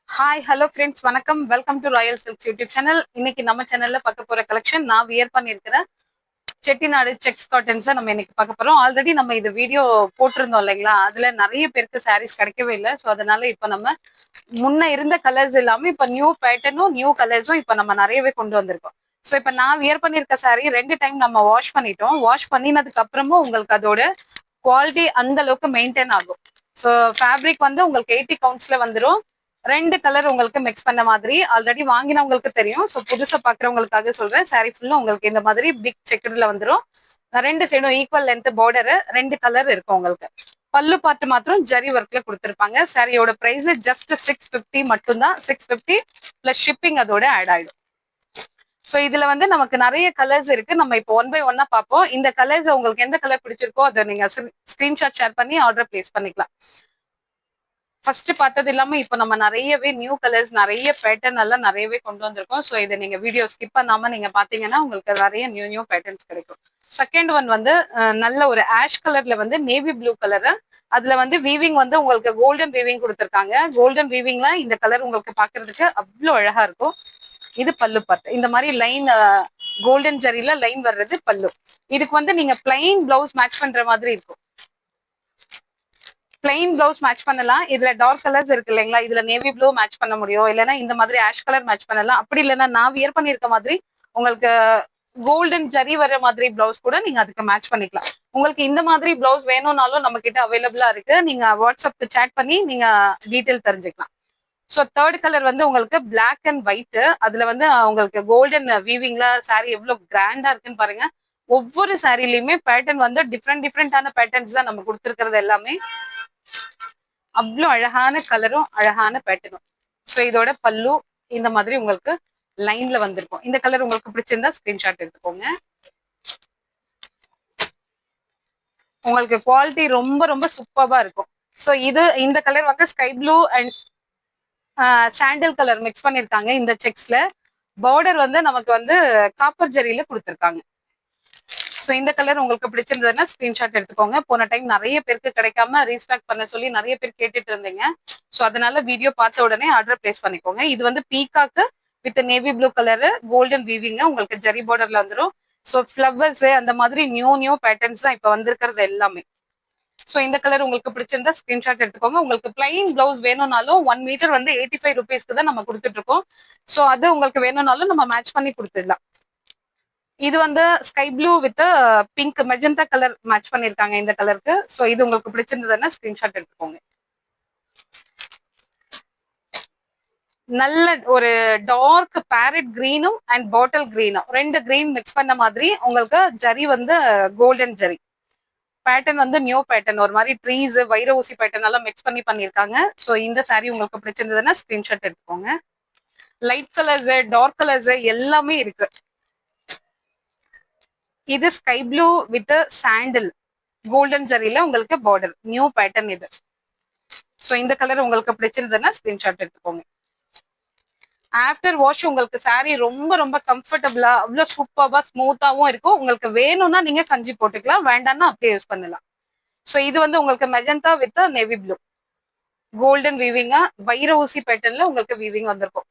Hi hello friends வணக்கம் welcome to Royal silks YouTube channel. இன்னைக்கு நம்ம சேனல்ல பார்க்க போற கலெக்ஷன் நான் வியர் பண்ணியிருக்கிற செட்டிநாடு செக்ஸ் காட்டன்ஸை நம்ம இன்னைக்கு பார்க்க போறோம். ஆல்ரெடி நம்ம இது வீடியோ போட்டிருந்தோம் இல்லைங்களா, அதுல நிறைய பேருக்கு சாரீஸ் கிடைக்கவே இல்லை. ஸோ அதனால இப்போ நம்ம முன்ன இருந்த கலர்ஸ் இல்லாம இப்போ நியூ பேட்டர்னும் நியூ கலர்ஸும் இப்போ நம்ம நிறையவே கொண்டு வந்திருக்கோம். ஸோ இப்போ நான் வியர் பண்ணியிருக்க சாரீ 2 டைம் நம்ம வாஷ் பண்ணிட்டோம். வாஷ் பண்ணினதுக்கு அப்புறமும் உங்களுக்கு அதோட குவாலிட்டி அந்த அளவுக்கு மெயின்டைன் ஆகும். ஸோ ஃபேப்ரிக் வந்து உங்களுக்கு 80 கவுண்ட்ஸ்ல வந்துடும். 2 கலர் உங்களுக்கு மிக்ஸ் பண்ண மாதிரி ஆல்ரெடி வாங்கினவங்களுக்கு தெரியும். ஸோ புதுசா பாக்குறவங்களுக்காக சொல்றேன். சாரி ஃபுல்லா உங்களுக்கு இந்த மாதிரி பிக் செக்குடுல வந்துடும். 2 சைடும் ஈக்குவல் லென்த் பார்டர், 2 கலர் இருக்கும் உங்களுக்கு. பல்லு பார்த்து மாத்திரம் ஜரி ஒர்க்ல கொடுத்துருப்பாங்க. சாரியோட பிரைஸ் ஜஸ்ட் 650 மட்டும்தான். 650 பிளஸ் ஷிப்பிங் அதோட ஆட் ஆயிடும். ஸோ இதுல வந்து நமக்கு நிறைய கலர்ஸ் இருக்கு. நம்ம இப்போ 1 by 1 பார்ப்போம். இந்த கலர்ஸ் உங்களுக்கு எந்த கலர் பிடிச்சிருக்கோ அதை நீங்க ஸ்கிரீன்ஷாட் ஷேர் பண்ணி ஆர்டர் பிளேஸ் பண்ணிக்கலாம். ஃபர்ஸ்ட் பார்த்தது இல்லாம இப்போ நம்ம நிறையவே நியூ கலர்ஸ், நிறைய பேட்டர்ன் எல்லாம் நிறையவே கொண்டு வந்திருக்கோம். ஸோ இதை நீங்க வீடியோ ஸ்கிப் பண்ணாம நீங்க பாத்தீங்கன்னா உங்களுக்கு நிறைய நியூ பேட்டர்ன்ஸ் கிடைக்கும். செகண்ட் ஒன் வந்து நல்ல ஒரு ஆஷ் கலர்ல வந்து நேவி ப்ளூ கலர். அதுல வந்து வீவிங் வந்து உங்களுக்கு கோல்டன் வீவிங் கொடுத்துருக்காங்க. கோல்டன் வீவிங்ல இந்த கலர் உங்களுக்கு பாக்குறதுக்கு அவ்வளோ அழகா இருக்கும். இது பல்லு பார்த்து இந்த மாதிரி லைன் கோல்டன் ஜரியில லைன் வர்றது பல்லு. இதுக்கு வந்து நீங்க பிளைன் பிளவுஸ் மேட்ச் பண்ற மாதிரி இருக்கும். பிளைன் பிளவுஸ் மேட்ச் பண்ணலாம். இதுல டார்க் கலர்ஸ் இருக்கு இல்லைங்களா, இதுல நேவி ப்ளூ மேட்ச் பண்ண முடியும். இல்லைன்னா இந்த மாதிரி ஆஷ் கலர் மேட்ச் பண்ணலாம். அப்படி இல்லைன்னா நான் வியர் பண்ணியிருக்க மாதிரி உங்களுக்கு கோல்டன் ஜரி வர மாதிரி பிளவுஸ் கூட நீங்க அதுக்கு மேட்ச் பண்ணிக்கலாம். உங்களுக்கு இந்த மாதிரி பிளவுஸ் வேணும்னாலும் நம்ம கிட்ட அவைலபிளா இருக்கு. நீங்க வாட்ஸ்அப்க்கு சேட் பண்ணி நீங்க டீட்டெயில் தெரிஞ்சுக்கலாம். ஸோ தேர்ட் கலர் வந்து உங்களுக்கு பிளாக் அண்ட் ஒயிட். அதுல வந்து உங்களுக்கு கோல்டன் வீவிங்ல சாரி எவ்வளவு கிராண்டா இருக்குன்னு பாருங்க. ஒவ்வொரு சாரிலையுமே பேட்டர்ன் வந்து டிஃப்ரெண்டான பேட்டர்ன்ஸ் தான் நம்ம கொடுத்துருக்கிறது எல்லாமே. அவ்வளோ அழகான கலரும் அழகான பேட்டர்னும். ஸோ இதோட பல்லு இந்த மாதிரி உங்களுக்கு லைன்ல வந்திருக்கும். இந்த கலர் உங்களுக்கு பிடிச்சிருந்தா ஸ்கிரீன்ஷாட் எடுத்துக்கோங்க. உங்களுக்கு குவாலிட்டி ரொம்ப ரொம்ப சூப்பரா இருக்கும். ஸோ இந்த கலர் வந்து sky blue and sandal colour mix பண்ணிருக்காங்க. இந்த செக்ஸ்ல பார்டர் வந்து நமக்கு வந்து காப்பர் ஜரியில கொடுத்துருக்காங்க. ஸோ இந்த கலர் உங்களுக்கு பிடிச்சிருந்ததுன்னா ஸ்கிரீன்ஷாட் எடுத்துக்கோங்க. போன டைம் நிறைய பேருக்கு கிடைக்காம ரீஸ்டாக் பண்ண சொல்லி நிறைய பேர் கேட்டுட்டு இருந்தீங்க. ஸோ அதனால வீடியோ பார்த்த உடனே ஆர்டர் பிளேஸ் பண்ணிக்கோங்க. இது வந்து peacock with navy blue colour golden weaving உங்களுக்கு ஜரி பார்டர்ல வந்துடும். ஸோ ஃபிளவர்ஸ் அந்த மாதிரி நியூ பேட்டர்ன்ஸ் தான் இப்போ வந்திருக்கிறது எல்லாமே. ஸோ இந்த கலர் உங்களுக்கு பிடிச்சிருந்தா ஸ்கிரீன்ஷாட் எடுத்துக்கோங்க. உங்களுக்கு பிளைன் பிளவுஸ் வேணும்னாலும் 1 மீட்டர் வந்து 85 ருபீஸ்க்கு தான் நம்ம கொடுத்துட்டு இருக்கோம். ஸோ அது உங்களுக்கு வேணும்னாலும் நம்ம மேட்ச் பண்ணி கொடுத்துடலாம். இது வந்து sky blue with pink magenta colour match பண்ணிருக்காங்க இந்த கலருக்கு. ஸோ இது உங்களுக்கு பிடிச்சிருந்ததுன்னா ஸ்கிரீன்ஷாட் எடுத்துக்கோங்க. நல்ல ஒரு டார்க் பேரட் கிரீனும் அண்ட் பாட்டில் கிரீனும் 2 கிரீன் மிக்ஸ் பண்ண மாதிரி உங்களுக்கு ஜரி வந்து கோல்டன் ஜரி பேட்டர்ன் வந்து நியூ பேட்டர்ன். ஒரு மாதிரி ட்ரீஸ் வைர ஊசி பேட்டர்ன் எல்லாம் மிக்ஸ் பண்ணி பண்ணிருக்காங்க. ஸோ இந்த சாரி உங்களுக்கு பிடிச்சிருந்ததுன்னா ஸ்கிரீன்ஷாட் எடுத்துக்கோங்க. லைட் கலர்ஸ் டார்க் கலர்ஸ் எல்லாமே இருக்கு. இது sky blue with sandal golden ஜரியில உங்களுக்கு பார்டர் நியூ பேட்டர்ன் இது. ஸோ இந்த கலர் உங்களுக்கு பிடிச்சிருந்ததுன்னா ஸ்கிரீன்ஷாட் எடுத்துக்கோங்க. ஆஃப்டர் வாஷ் உங்களுக்கு சாரி ரொம்ப ரொம்ப கம்ஃபர்டபுளா அவ்வளோ சூப்பர்வா ஸ்மூத்தாவும் இருக்கும். உங்களுக்கு வேணும்னா நீங்க கஞ்சி போட்டுக்கலாம், வேண்டாம்னா அப்படியே யூஸ் பண்ணலாம். ஸோ இது வந்து உங்களுக்கு magenta with navy blue golden வீவிங்கா வைர ஊசி பேட்டர்ன்ல உங்களுக்கு வீவிங் வந்திருக்கும்.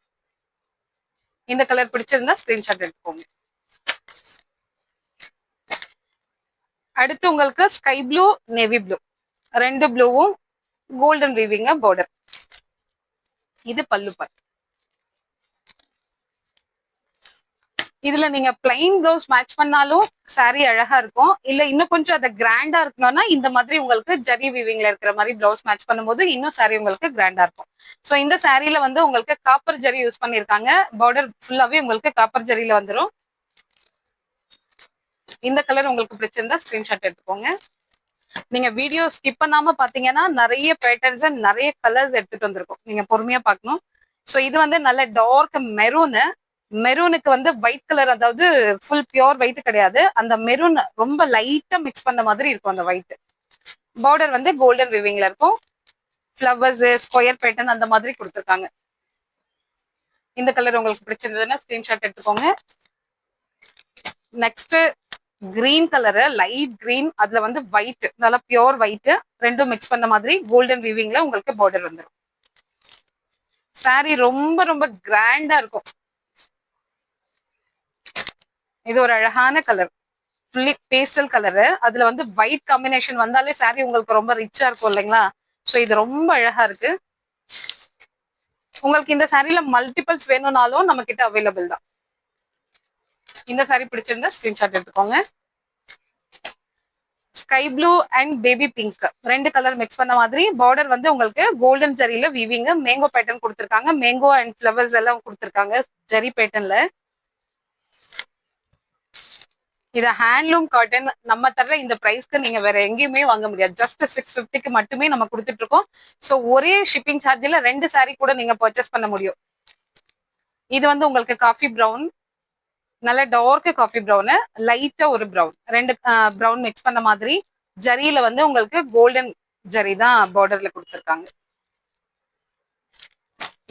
இந்த கலர் பிடிச்சிருந்தா ஸ்கிரீன்ஷாட் எடுத்துக்கோங்க. அடுத்து உங்களுக்கு ஸ்கை ப்ளூ நேவி ப்ளூ 2 ப்ளூவும் கோல்டன் வீவிங்க பார்டர். இது பல்லு பார்ட். இதுல நீங்க பிளைன் பிளவுஸ் மேட்ச் பண்ணாலும் சாரி அழகா இருக்கும். இல்ல இன்னும் கொஞ்சம் அதை கிராண்டா இருக்கணும்னா இந்த மாதிரி உங்களுக்கு ஜரி வீவிங்ல இருக்கிற மாதிரி பிளவுஸ் மேட்ச் பண்ணும்போது இன்னும் சாரி உங்களுக்கு கிராண்டா இருக்கும். ஸோ இந்த சாரியில வந்து உங்களுக்கு காப்பர் ஜரி யூஸ் பண்ணிருக்காங்க. பார்டர் ஃபுல்லாவே உங்களுக்கு காப்பர் ஜரியில வந்துடும். இந்த கலர் உங்களுக்கு பிடிச்சிருந்தா ஸ்கிரீன்ஷாட் எடுத்துக்கோங்க. நீங்க வீடியோ ஸ்கிப் பண்ணாம பாத்தீங்கன்னா நிறைய பேட்டர்ன்ஸ் நிறைய கலர்ஸ் எடுத்துட்டு வந்திருக்கும். நீங்க பொறுமையா பார்க்கணும். ஸோ இது வந்து நல்ல டார்க் மெரூனுக்கு வந்து ஒயிட் கலர், அதாவது ஃபுல் பியோர் ஒயிட் கிடையாது, அந்த மெரூன் ரொம்ப லைட்டா மிக்ஸ் பண்ண மாதிரி இருக்கும். அந்த ஒயிட் பார்டர் வந்து கோல்டன் வீவிங்ல இருக்கும். ஃபிளவர்ஸ் ஸ்கொயர் பேட்டர்ன் அந்த மாதிரி கொடுத்துருக்காங்க. இந்த கலர் உங்களுக்கு பிடிச்சிருந்ததுன்னா ஸ்கிரீன்ஷாட் எடுத்துக்கோங்க. Next green colour light green, அதுல வந்து ஒயிட் நல்லா பியோர் ஒயிட் 2 மிக்ஸ் பண்ண மாதிரி கோல்டன் வீவிங்ல உங்களுக்கு பார்டர் வந்துடும். சாரி ரொம்ப ரொம்ப கிராண்டா இருக்கும். இது ஒரு அழகான கலர், ஃபுல்லி பேஸ்டல் கலரு. அதுல வந்து ஒயிட் காம்பினேஷன் வந்தாலே சாரி உங்களுக்கு ரொம்ப ரிச்சா இருக்கும் இல்லைங்களா? ஸோ இது ரொம்ப அழகா இருக்கு. உங்களுக்கு இந்த சாரில மல்டிபிள்ஸ் வேணும்னாலும் நம்ம கிட்ட அவைலபிள் தான். இந்த சாரி பிடிச்சிருந்தா ஸ்கிரீன்ஷாட் எடுத்துக்கோங்க. Sky blue and baby pink ரெண்டு கலர் மிக்ஸ் பண்ண மாதிரி பார்டர் வந்து உங்களுக்கு கோல்டன் ஜரியில வீவிங் மேங்கோ பேட்டர்ன் கொடுத்துருக்காங்க. மேங்கோ அண்ட் ஃபிளவர்ஸ் எல்லாம் கொடுத்துருக்காங்க ஜரி பேட்டர்ன்ல. இது ஹேண்ட்லூம் காட்டன். நம்ம தர இந்த பிரைஸ்க்கு நீங்க வேற எங்கேயுமே வாங்க முடியாது. ஜஸ்ட் 650க்கு மட்டுமே நம்ம கொடுத்துட்டு இருக்கோம். ஸோ ஒரே ஷிப்பிங் சார்ஜ்ல 2 சாரி கூட நீங்க பர்ச்சேஸ் பண்ண முடியும். இது வந்து உங்களுக்கு காஃபி ப்ரௌன், நல்ல டார்க் காஃபி ப்ரௌனு, லைட்டா ஒரு ப்ரௌன், ரெண்டு ப்ரௌன் மிக்ஸ் பண்ண மாதிரி ஜரியில வந்து உங்களுக்கு கோல்டன் ஜரி தான் பார்டர்ல கொடுத்துருக்காங்க.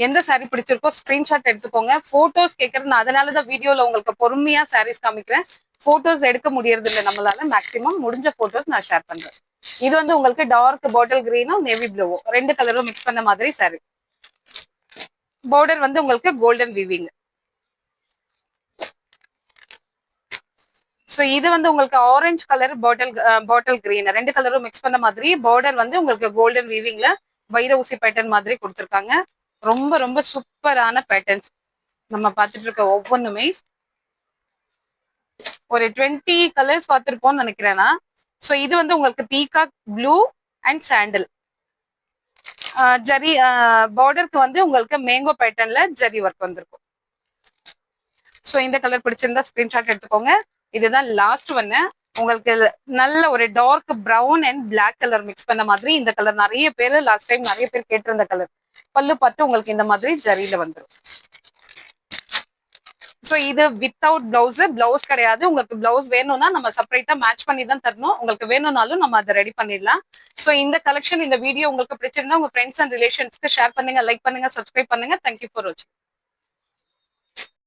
எந்த சாரி பிடிச்சிருக்கோ ஸ்கிரீன்ஷாட் எடுத்துக்கோங்க. போட்டோஸ் கேட்கறது நான் அதனாலதான் வீடியோல உங்களுக்கு பொறுமையா சாரீஸ் காமிக்கிறேன். போட்டோஸ் எடுக்க முடியறது இல்லை நம்மளால. மேக்சிமம் முடிஞ்ச போட்டோஸ் நான் ஷேர் பண்றேன். இது வந்து உங்களுக்கு டார்க் பாட்டில் கிரீனும் நேவி ப்ளூவும் ரெண்டு கலரும் மிக்ஸ் பண்ண மாதிரி சாரி. பார்டர் வந்து உங்களுக்கு கோல்டன் வீவிங். ஸோ இது வந்து உங்களுக்கு ஆரஞ்சு கலர் பாட்டில் கிரீன் ரெண்டு கலரும் மிக்ஸ் பண்ண மாதிரி பார்டர் வந்து உங்களுக்கு கோல்டன் வீவிங்ல வைர ஊசி பேட்டர்ன் மாதிரி கொடுத்துருக்காங்க. ரொம்ப ரொம்ப சூப்பரான பேட்டர்ன்ஸ் நம்ம பார்த்துட்டு இருக்க ஒவ்வொன்றுமே. ஒரு 20 கலர்ஸ் பார்த்துருப்போம்னு நினைக்கிறேன்னா. ஸோ இது வந்து உங்களுக்கு peacock blue and sandal zari பார்டருக்கு வந்து உங்களுக்கு மேங்கோ பேட்டர்ன்ல ஜரி ஒர்க் வந்திருக்கும். ஸோ இந்த கலர் பிடிச்சிருந்தா ஸ்கிரீன்ஷாட் எடுத்துக்கோங்க. இதுதான் லாஸ்ட் ஒன்னு. உங்களுக்கு நல்ல ஒரு dark brown and black colour mix பண்ண மாதிரி இந்த கலர் நிறைய பேர் லாஸ்ட் டைம் நிறைய பேர் கேட்டிருந்த கலர். பல்லு பார்த்து உங்களுக்கு இந்த மாதிரி ஜரியில வந்துடும். ஸோ இது வித்தவுட் பிளவுஸ் கிடையாது. உங்களுக்கு பிளவுஸ் வேணும்னா நம்ம செப்பரேட்டா மேட்ச் பண்ணி தான் தரணும். உங்களுக்கு வேணும்னாலும் நம்ம அதை ரெடி பண்ணிடலாம். ஸோ இந்த கலெக்ஷன் இந்த வீடியோ உங்களுக்கு பிடிச்சிருந்தா உங்க ஃப்ரெண்ட்ஸ் அண்ட் ரிலேஷன்ஸ்க்கு ஷேர் பண்ணுங்க, லைக் பண்ணுங்க, சப்ஸ்கிரைப் பண்ணுங்க. தேங்க்யூ ஃபார் வாட்சிங்.